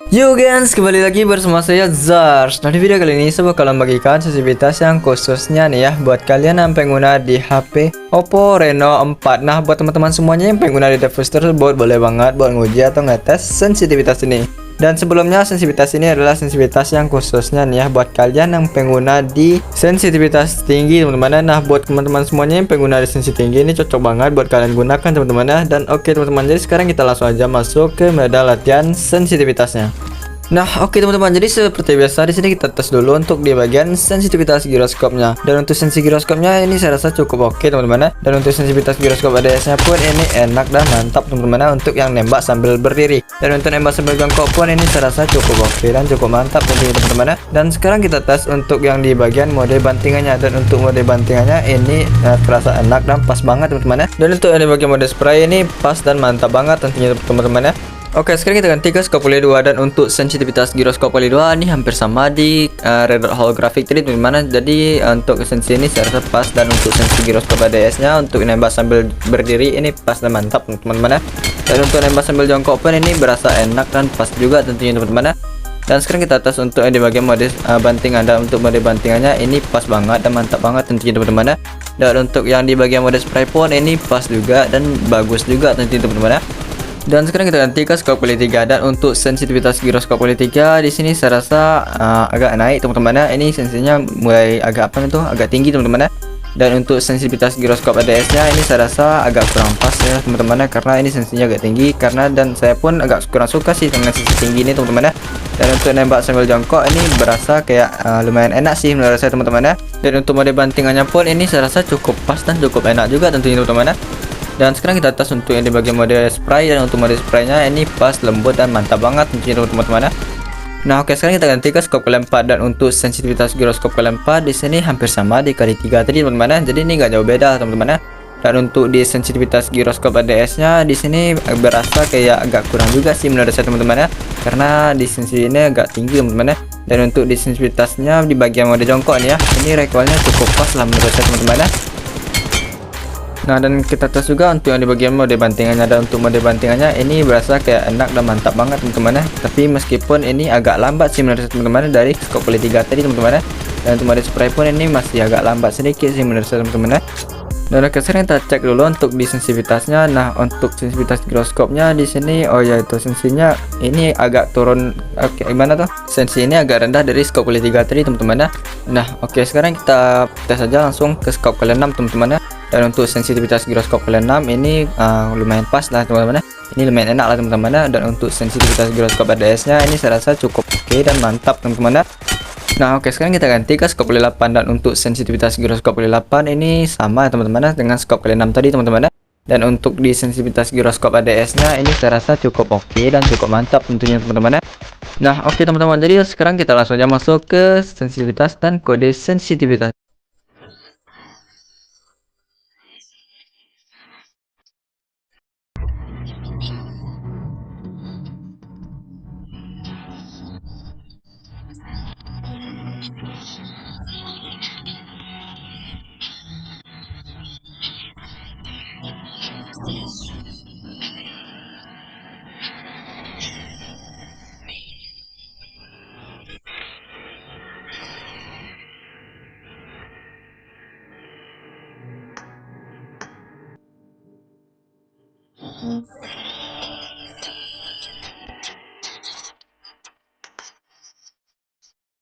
Yo guys, kembali lagi bersama saya Zars. Nah, di video kali ini saya bakal membagikan sensitivitas yang khususnya nih ya buat kalian yang pengguna di HP Oppo Reno 4. Nah, buat teman-teman semuanya yang pengguna di device tersebut boleh banget buat nguji atau ngetes sensitivitas ini. Dan sebelumnya sensitivitas ini adalah sensitivitas yang khususnya nih ya buat kalian yang pengguna di sensitivitas tinggi teman-teman. Nah, buat teman-teman semuanya yang pengguna di sensitivitas tinggi ini cocok banget buat kalian gunakan teman-teman ya. Dan oke teman-teman, jadi sekarang kita langsung aja masuk ke medan latihan sensitivitasnya. Nah, oke teman-teman, jadi seperti biasa di sini kita tes dulu untuk di bagian sensitivitas giroskopnya. Dan untuk sensi giroskopnya ini saya rasa cukup oke teman-teman. Dan untuk sensitivitas giroskop ADS-nya pun ini enak dan mantap teman-teman untuk yang nembak sambil berdiri. Dan untuk nembak sambil jongkok pun ini saya rasa cukup oke dan cukup mantap tentunya teman-teman. Dan sekarang kita tes untuk yang di bagian mode bantingannya. Dan untuk mode bantingannya ini terasa enak dan pas banget teman-teman. Dan untuk yang di bagian mode spray ini pas dan mantap banget tentunya teman-teman. Oke, sekarang kita ganti ke skop poly 2. Dan untuk sensitivitas giroskop poly 2 ini hampir sama di red dot holographic tadi dimana. Jadi untuk sensi ini saya rasa pas. Dan untuk sensi giroskop ADS nya untuk nembak sambil berdiri ini pas dan mantap teman-teman. Dan untuk nembak sambil jongkok pun ini berasa enak dan pas juga tentunya teman-teman. Dan sekarang kita tes untuk yang di bagian mode bantingan. Dan untuk mode bantingannya ini pas banget dan mantap banget tentunya teman-teman. Dan untuk yang di bagian mode spray pun ini pas juga dan bagus juga tentunya teman-teman. Dan sekarang kita ganti ke skop poly 3. Dan untuk sensitivitas giroskop poly 3 di sini saya rasa agak naik teman-teman. Ini sensinya mulai agak agak tinggi teman-teman. Dan untuk sensitivitas giroskop ADS-nya ini saya rasa agak kurang pas ya teman-teman, karena ini sensinya agak tinggi dan saya pun agak kurang suka sih dengan sensi tinggi ini teman-teman. Dan untuk nembak sambil jongkok ini berasa kayak lumayan enak sih menurut saya teman-teman. Dan untuk mode bantingannya pun ini saya rasa cukup pas dan cukup enak juga tentunya teman-teman. Dan sekarang kita tes untuk yang di bagian mode spray. Dan untuk mode spraynya ini pas, lembut dan mantap banget tentunya teman-teman. Nah, oke, sekarang kita ganti ke skop kalian 4. Dan untuk sensitivitas giroskop kalian 4 di sini hampir sama di kali 3 tadi teman-teman. Jadi ini nggak jauh beda teman-teman. Dan untuk di sensitivitas giroskop ADS-nya di sini berasa kayak agak kurang juga sih menurut saya teman-teman, karena di sensi ini agak tinggi teman-teman. Dan untuk di sensitivitasnya di bagian mode jongkok nih ya, ini recoilnya cukup pas lah menurut saya teman-teman. Nah, dan kita tes juga untuk yang di bagian mode bantingannya. Dan untuk mode bantingannya ini berasa kayak enak dan mantap banget teman-teman. Tapi meskipun ini agak lambat sih menurut teman-teman dari skop poly 3 tadi teman-teman. Dan untuk mode spray pun ini masih agak lambat sedikit sih menurut teman-teman. Dan oke, sekarang kita cek dulu untuk di sensitivitasnya. Nah, untuk sensitivitas giroskopnya di sini itu sensinya ini agak turun. Oke, gimana tuh? Sensi ini agak rendah dari skop poly 3 tadi teman-teman. Nah, oke, sekarang kita tes aja langsung ke skop poly 6 teman-teman. Dan untuk sensitivitas giroskop poly 6 ini lumayan pas lah teman-teman. Ini lumayan enak lah teman-teman. Dan untuk sensitivitas giroskop ADS-nya ini saya rasa cukup oke dan mantap teman-teman. Nah, oke, sekarang kita ganti ke skop poly 8. Dan untuk sensitivitas giroskop poly 8 ini sama teman-teman dengan skop poly 6 tadi teman-teman. Dan untuk di sensitivitas giroskop ADS-nya ini saya rasa cukup oke dan cukup mantap tentunya teman-teman. Nah, oke teman-teman, jadi sekarang kita langsung aja masuk ke sensitivitas dan kode sensitivitas.